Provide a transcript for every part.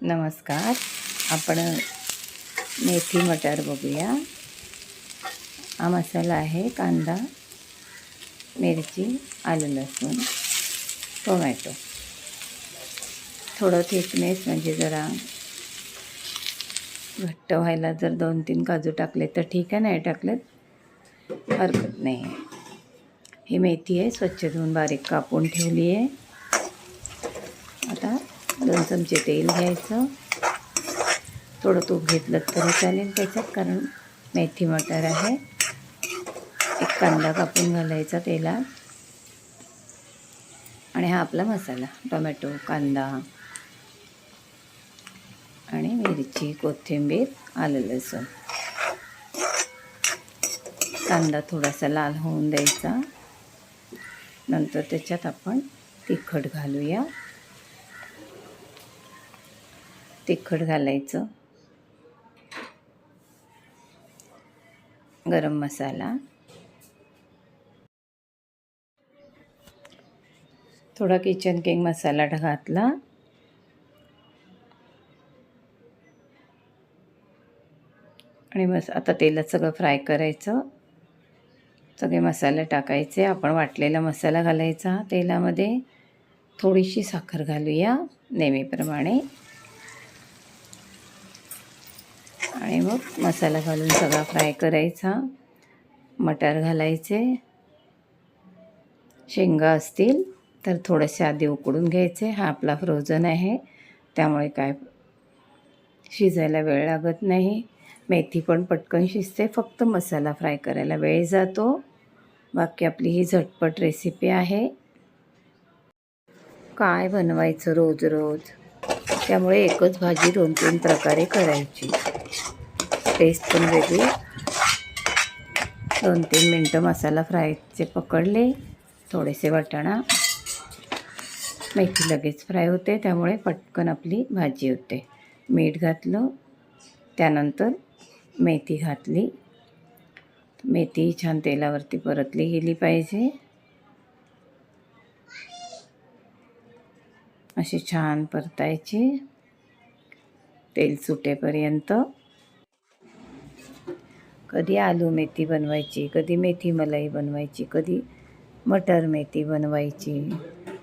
नमस्कार. आपण मेथी मटार बघूया. हा मसाला आहे कांदा, मिरची, आलं लसूण, टोमॅटो. थोडं थिकनेस म्हणजे जरा घट्ट व्हायला जर 2-3 काजू टाकले तर ठीक आहे, नाही टाकलेत हरकत नाही आहे. ही मेथी आहे, स्वच्छ धुवून बारीक कापून ठेवली आहे. आता 2 चमचे तेल घ्यायचं. थोडं तूप घेतलं तरी चालेल त्याच्यात, कारण मेथी मटार आहे. एक कांदा कापून घालायचा तेलात. आणि हा आपला मसाला, टोमॅटो, कांदा आणि मिरची, कोथिंबीर, आलं लसूण. कांदा थोडासा लाल होऊन द्यायचा. नंतर त्याच्यात आपण तिखट घालूया. तिखट घालायचं, गरम मसाला, थोडा किचन किंग मसाला घातला. आणि आता तेलात सगळं फ्राय करायचं. सगळे मसाले टाकायचे. आपण वाटलेला मसाला घालायचा तेलामध्ये. थोडीशी साखर घालूया नेहमीप्रमाणे. आणि मग मसाला घालून सगळा फ्राय करायचा. मटार घालायचे. शेंगा असतील तर थोडेसे आधी उकडून घ्यायचे. हा आपला फ्रोझन आहे त्यामुळे काय शिजायला वेळ लागत नाही. मेथी पण पटकन शिजते, फक्त मसाला फ्राय करायला वेळ जातो. बाकी आपली ही झटपट रेसिपी आहे. काय बनवायचं रोज रोज, त्यामुळे एकच भाजी 2-3 प्रकारे करायची. टेस्ट पण वेगळी. 2-3 मिनटं मसाला फ्रायचे पकडले. थोडेसे वाटाणा, मेथी लगेच फ्राय होते, त्यामुळे पटकन आपली भाजी होते. मीठ घातलं, त्यानंतर मेथी घातली. मेथी छान तेलावरती परतली गेली पाहिजे. अशी छान परतायची तेल सुटेपर्यंत. कधी आलू मेथी बनवायची, कधी मेथी मलाई बनवायची, कधी मटर मेथी बनवायची.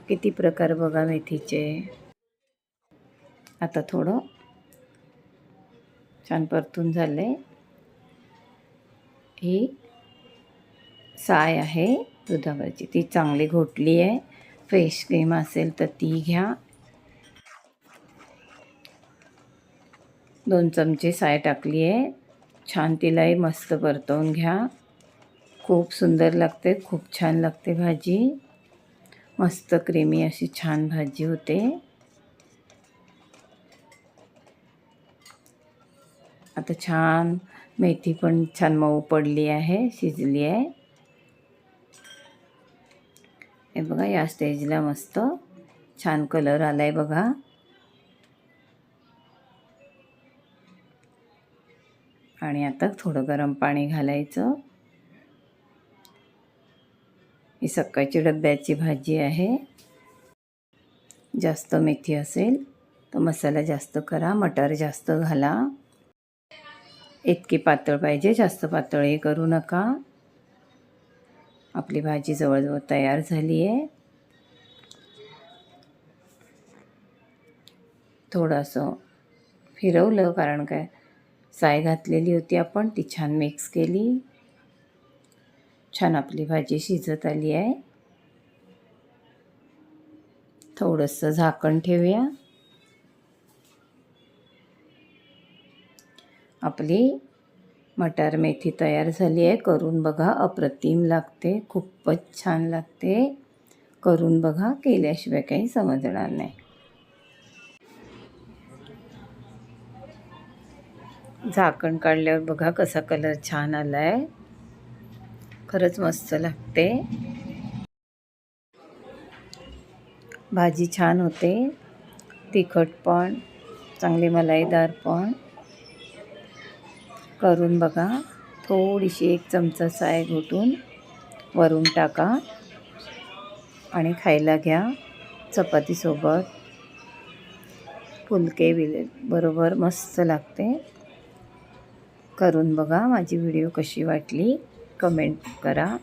किती प्रकार बघा मेथीचे. आता थोडं छान परतून झाले. ही साय आहे दुधावरची, ती चांगली घोटली आहे. फ्रेश क्रीम असेल तर ती घ्या. 2 चमचे साय टाकली आहे. छान तिलाही मस्त परतवून घ्या. खूप सुंदर लागते, खूप छान लागते भाजी. मस्त क्रीमी अशी छान भाजी होते. आता छान मेथी पण छान मऊ पडली आहे, शिजली आहे. हे बघा, या स्टेजला मस्त छान कलर आलाय बघा. आणि आता थोडं गरम पाणी घालायचं. ही सकाळची डब्याची भाजी आहे. जास्त मेथी असेल तर मसाला जास्त करा, मटार जास्त घाला. इतकी पातळ पाहिजे, जास्त पातळही करू नका. आपली भाजी जवळजवळ तयार झाली आहे. थोडंसं फिरवलं, कारण काय साय घातलेली होती आपण, ती छान मिक्स केली. छान आपली भाजी शिजत आली आहे. थोडंसं झाकण ठेवूया. आपली मटार मेथी तयार झाली आहे. करून बघा, अप्रतिम लागते, खूपच छान लागते. करून बघा, केल्याशिवाय काही समजणार नाही. झाकण काढल्यावर बघा कसा कलर छान आला आहे. खरंच मस्त लागते. भाजी छान होते, तिखट पण, चांगली मलाईदार पण. करून बघा. थोडीशी 1 चमचा साय घोटून वरून टाका आणि खायला घ्या. चपातीसोबत फुलके बरोबर मस्त लागते. करून बघा. माझी व्हिडिओ कशी वाटली कमेंट करा.